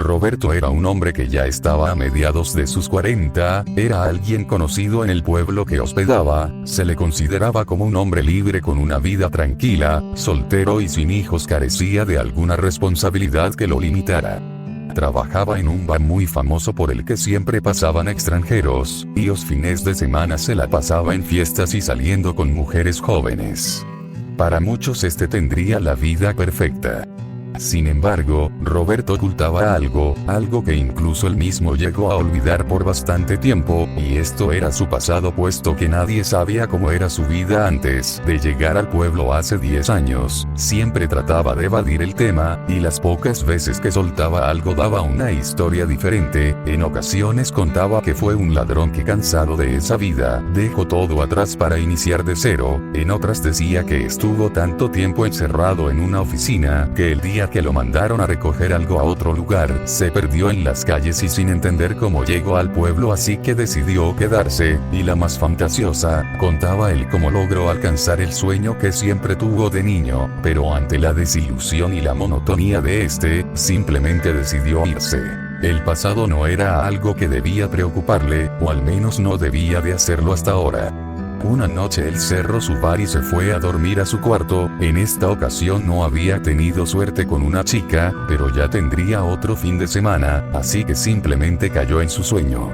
Roberto era un hombre que ya estaba a mediados de sus 40, era alguien conocido en el pueblo que hospedaba, se le consideraba como un hombre libre con una vida tranquila, soltero y sin hijos, carecía de alguna responsabilidad que lo limitara. Trabajaba en un bar muy famoso por el que siempre pasaban extranjeros, y los fines de semana se la pasaba en fiestas y saliendo con mujeres jóvenes. Para muchos tendría la vida perfecta. Sin embargo, Roberto ocultaba algo que incluso él mismo llegó a olvidar por bastante tiempo, y esto era su pasado, puesto que nadie sabía cómo era su vida antes de llegar al pueblo hace 10 años. Siempre trataba de evadir el tema, y las pocas veces que soltaba algo daba una historia diferente. En ocasiones contaba que fue un ladrón que, cansado de esa vida, dejó todo atrás para iniciar de cero. En otras decía que estuvo tanto tiempo encerrado en una oficina, que el día que lo mandaron a recoger algo a otro lugar, se perdió en las calles y sin entender cómo llegó al pueblo, así que decidió quedarse. Y la más fantasiosa, contaba él cómo logró alcanzar el sueño que siempre tuvo de niño, pero ante la desilusión y la monotonía de simplemente decidió irse. El pasado no era algo que debía preocuparle, o al menos no debía de hacerlo hasta ahora. Una noche él cerró su bar y se fue a dormir a su cuarto. En esta ocasión no había tenido suerte con una chica, pero ya tendría otro fin de semana, así que simplemente cayó en su sueño.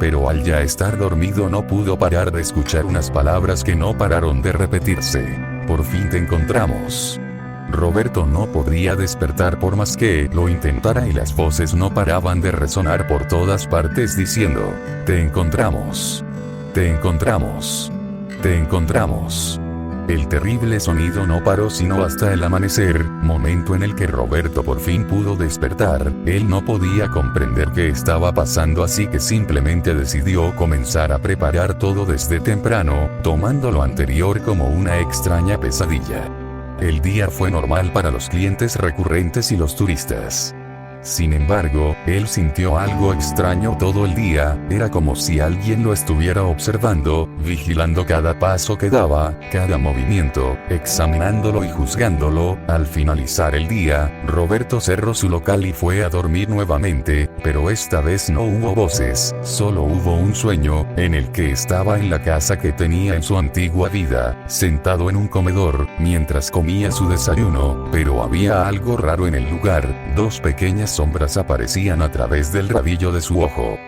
Pero al ya estar dormido no pudo parar de escuchar unas palabras que no pararon de repetirse. Por fin te encontramos. Roberto no podría despertar por más que lo intentara y las voces no paraban de resonar por todas partes diciendo, te encontramos. Te encontramos. Te encontramos. El terrible sonido no paró sino hasta el amanecer, momento en el que Roberto por fin pudo despertar. Él no podía comprender qué estaba pasando, así que simplemente decidió comenzar a preparar todo desde temprano, tomando lo anterior como una extraña pesadilla. El día fue normal para los clientes recurrentes y los turistas. Sin embargo, él sintió algo extraño todo el día, era como si alguien lo estuviera observando, vigilando cada paso que daba, cada movimiento, examinándolo y juzgándolo. Al finalizar el día, Roberto cerró su local y fue a dormir nuevamente, pero esta vez no hubo voces, solo hubo un sueño, en el que estaba en la casa que tenía en su antigua vida, sentado en un comedor, mientras comía su desayuno, pero había algo raro en el lugar, dos pequeñas sombras aparecían a través del rabillo de su ojo.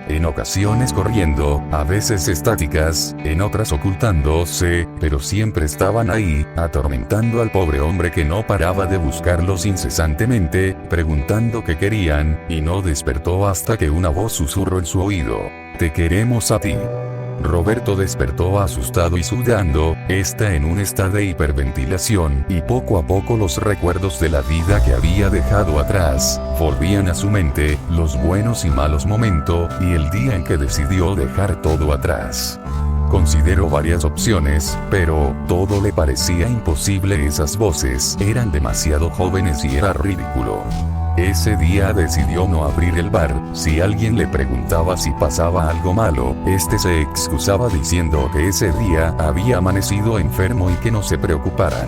En ocasiones corriendo, a veces estáticas, en otras ocultándose, pero siempre estaban ahí, atormentando al pobre hombre que no paraba de buscarlos incesantemente, preguntando qué querían, y no despertó hasta que una voz susurró en su oído, te queremos a ti. Roberto despertó asustado y sudando, en un estado de hiperventilación, y poco a poco los recuerdos de la vida que había dejado atrás, volvían a su mente, los buenos y malos momentos, y el día en que decidió dejar todo atrás. Consideró varias opciones, pero todo le parecía imposible. Esas voces eran demasiado jóvenes y era ridículo. Ese día decidió no abrir el bar. Si alguien le preguntaba si pasaba algo malo, se excusaba diciendo que ese día había amanecido enfermo y que no se preocuparan.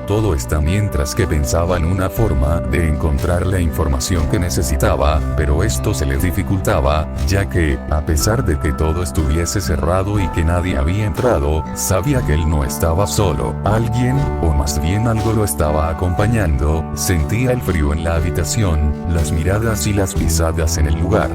Todo está mientras que pensaba en una forma de encontrar la información que necesitaba, pero esto se le dificultaba, ya que, a pesar de que todo estuviese cerrado y que nadie había entrado, sabía que él no estaba solo. Alguien, o más bien algo lo estaba acompañando. Sentía el frío en la habitación, las miradas y las pisadas en el lugar.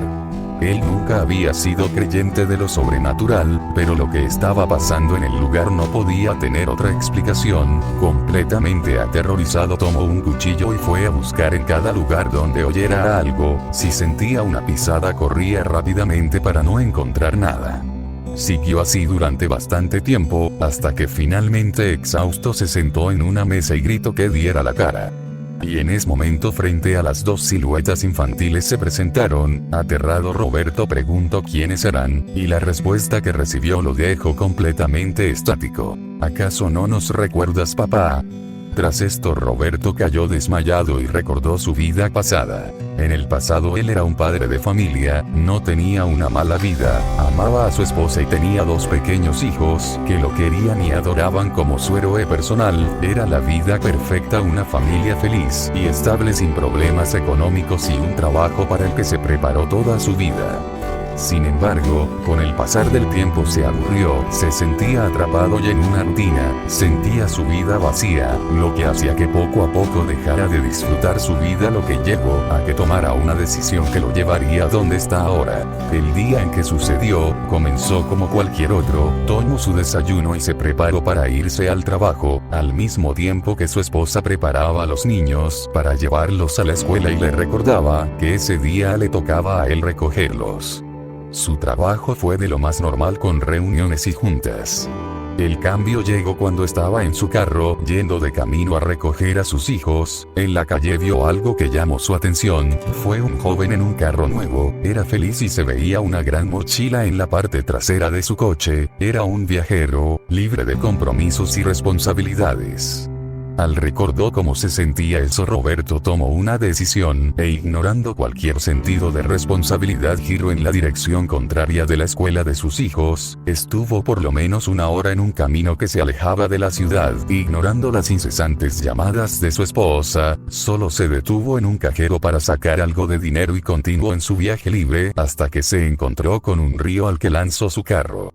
Él nunca había sido creyente de lo sobrenatural, pero lo que estaba pasando en el lugar no podía tener otra explicación. Completamente aterrorizado tomó un cuchillo y fue a buscar en cada lugar donde oyera algo. Si sentía una pisada corría rápidamente para no encontrar nada. Siguió así durante bastante tiempo, hasta que finalmente exhausto se sentó en una mesa y gritó que diera la cara. Y en ese momento frente a las dos siluetas infantiles se presentaron. Aterrado Roberto preguntó quiénes eran, y la respuesta que recibió lo dejó completamente estático. ¿Acaso no nos recuerdas, papá? Tras esto Roberto cayó desmayado y recordó su vida pasada. En el pasado él era un padre de familia, no tenía una mala vida, amaba a su esposa y tenía 2 pequeños hijos, que lo querían y adoraban como su héroe personal. Era la vida perfecta, una familia feliz y estable sin problemas económicos y un trabajo para el que se preparó toda su vida. Sin embargo, con el pasar del tiempo se aburrió, se sentía atrapado y en una rutina, sentía su vida vacía, lo que hacía que poco a poco dejara de disfrutar su vida, lo que llevó a que tomara una decisión que lo llevaría a donde está ahora. El día en que sucedió, comenzó como cualquier otro, tomó su desayuno y se preparó para irse al trabajo, al mismo tiempo que su esposa preparaba a los niños para llevarlos a la escuela y le recordaba que ese día le tocaba a él recogerlos. Su trabajo fue de lo más normal con reuniones y juntas. El cambio llegó cuando estaba en su carro, yendo de camino a recoger a sus hijos. En la calle vio algo que llamó su atención. Fue un joven en un carro nuevo, era feliz y se veía una gran mochila en la parte trasera de su coche. Era un viajero, libre de compromisos y responsabilidades. Al recordó cómo se sentía eso, Roberto tomó una decisión, e ignorando cualquier sentido de responsabilidad giró en la dirección contraria de la escuela de sus hijos. Estuvo por lo menos 1 hora en un camino que se alejaba de la ciudad, ignorando las incesantes llamadas de su esposa. Solo se detuvo en un cajero para sacar algo de dinero y continuó en su viaje libre, hasta que se encontró con un río al que lanzó su carro.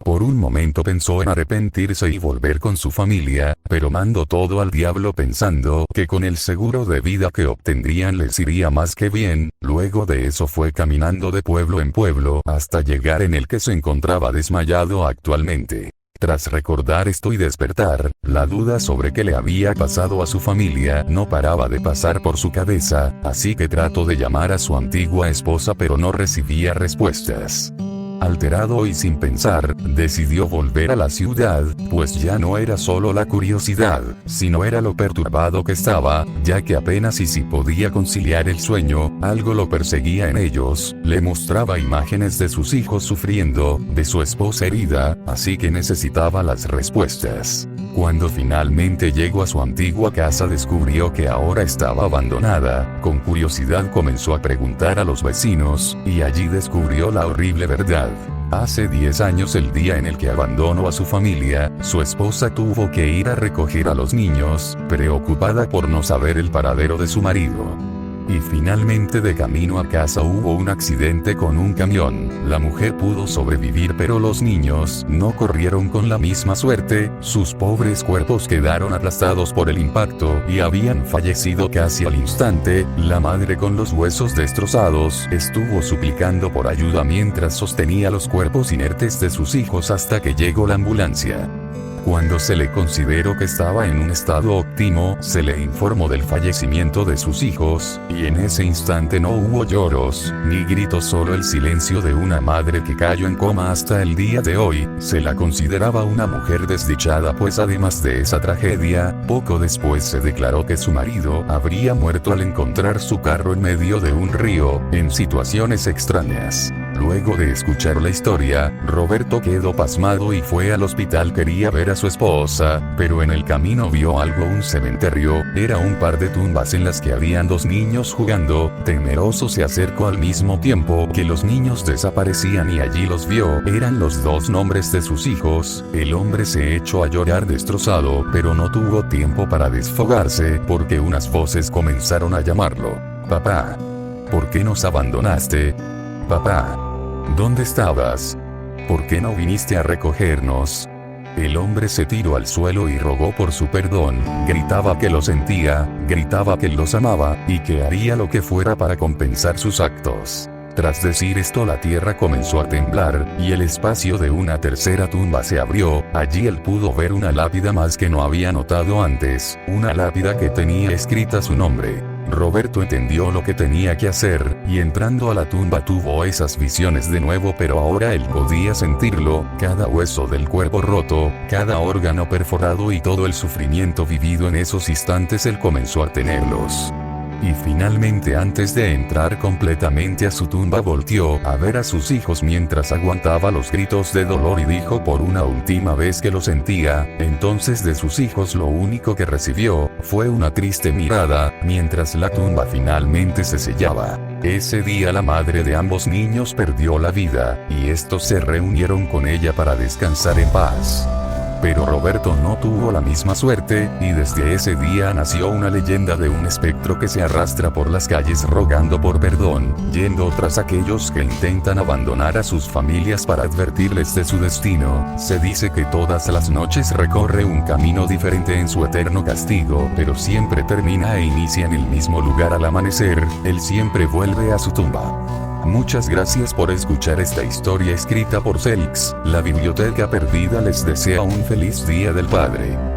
Por un momento pensó en arrepentirse y volver con su familia, pero mandó todo al diablo pensando que con el seguro de vida que obtendrían les iría más que bien. Luego de eso fue caminando de pueblo en pueblo hasta llegar en el que se encontraba desmayado actualmente. Tras recordar esto y despertar, la duda sobre qué le había pasado a su familia no paraba de pasar por su cabeza, así que trató de llamar a su antigua esposa pero no recibía respuestas. Alterado y sin pensar, decidió volver a la ciudad, pues ya no era solo la curiosidad, sino era lo perturbado que estaba, ya que apenas si podía conciliar el sueño, algo lo perseguía en ellos, le mostraba imágenes de sus hijos sufriendo, de su esposa herida, así que necesitaba las respuestas. Cuando finalmente llegó a su antigua casa descubrió que ahora estaba abandonada. Con curiosidad comenzó a preguntar a los vecinos, y allí descubrió la horrible verdad. Hace 10 años, el día en el que abandonó a su familia, su esposa tuvo que ir a recoger a los niños, preocupada por no saber el paradero de su marido. Y finalmente de camino a casa hubo un accidente con un camión. La mujer pudo sobrevivir pero los niños no corrieron con la misma suerte, sus pobres cuerpos quedaron aplastados por el impacto y habían fallecido casi al instante. La madre, con los huesos destrozados, estuvo suplicando por ayuda mientras sostenía los cuerpos inertes de sus hijos hasta que llegó la ambulancia. Cuando se le consideró que estaba en un estado óptimo, se le informó del fallecimiento de sus hijos, y en ese instante no hubo lloros, ni gritos, solo el silencio de una madre que cayó en coma. Hasta el día de hoy, se la consideraba una mujer desdichada, pues además de esa tragedia, poco después se declaró que su marido habría muerto al encontrar su carro en medio de un río, en situaciones extrañas. Luego de escuchar la historia, Roberto quedó pasmado y fue al hospital. Quería ver a su esposa, pero en el camino vio algo, un cementerio. Era un par de tumbas en las que habían 2 niños jugando. Temeroso se acercó al mismo tiempo que los niños desaparecían y allí los vio. Eran los 2 nombres de sus hijos. El hombre se echó a llorar destrozado, pero no tuvo tiempo para desfogarse porque unas voces comenzaron a llamarlo. Papá, ¿por qué nos abandonaste? Papá, ¿dónde estabas? ¿Por qué no viniste a recogernos? El hombre se tiró al suelo y rogó por su perdón, gritaba que lo sentía, gritaba que los amaba, y que haría lo que fuera para compensar sus actos. Tras decir esto, la tierra comenzó a temblar, y el espacio de una tercera tumba se abrió. Allí él pudo ver una lápida más que no había notado antes, una lápida que tenía escrita su nombre. Roberto entendió lo que tenía que hacer, y entrando a la tumba tuvo esas visiones de nuevo, pero ahora él podía sentirlo, cada hueso del cuerpo roto, cada órgano perforado y todo el sufrimiento vivido en esos instantes él comenzó a tenerlos. Y finalmente, antes de entrar completamente a su tumba, volteó a ver a sus hijos mientras aguantaba los gritos de dolor y dijo por una última vez que lo sentía. Entonces de sus hijos lo único que recibió fue una triste mirada, mientras la tumba finalmente se sellaba. Ese día la madre de ambos niños perdió la vida, y estos se reunieron con ella para descansar en paz. Pero Roberto no tuvo la misma suerte, y desde ese día nació una leyenda de un espectro que se arrastra por las calles rogando por perdón, yendo tras aquellos que intentan abandonar a sus familias para advertirles de su destino. Se dice que todas las noches recorre un camino diferente en su eterno castigo, pero siempre termina e inicia en el mismo lugar al amanecer. Él siempre vuelve a su tumba. Muchas gracias por escuchar esta historia escrita por Celix. La Biblioteca Perdida les desea un feliz Día del Padre.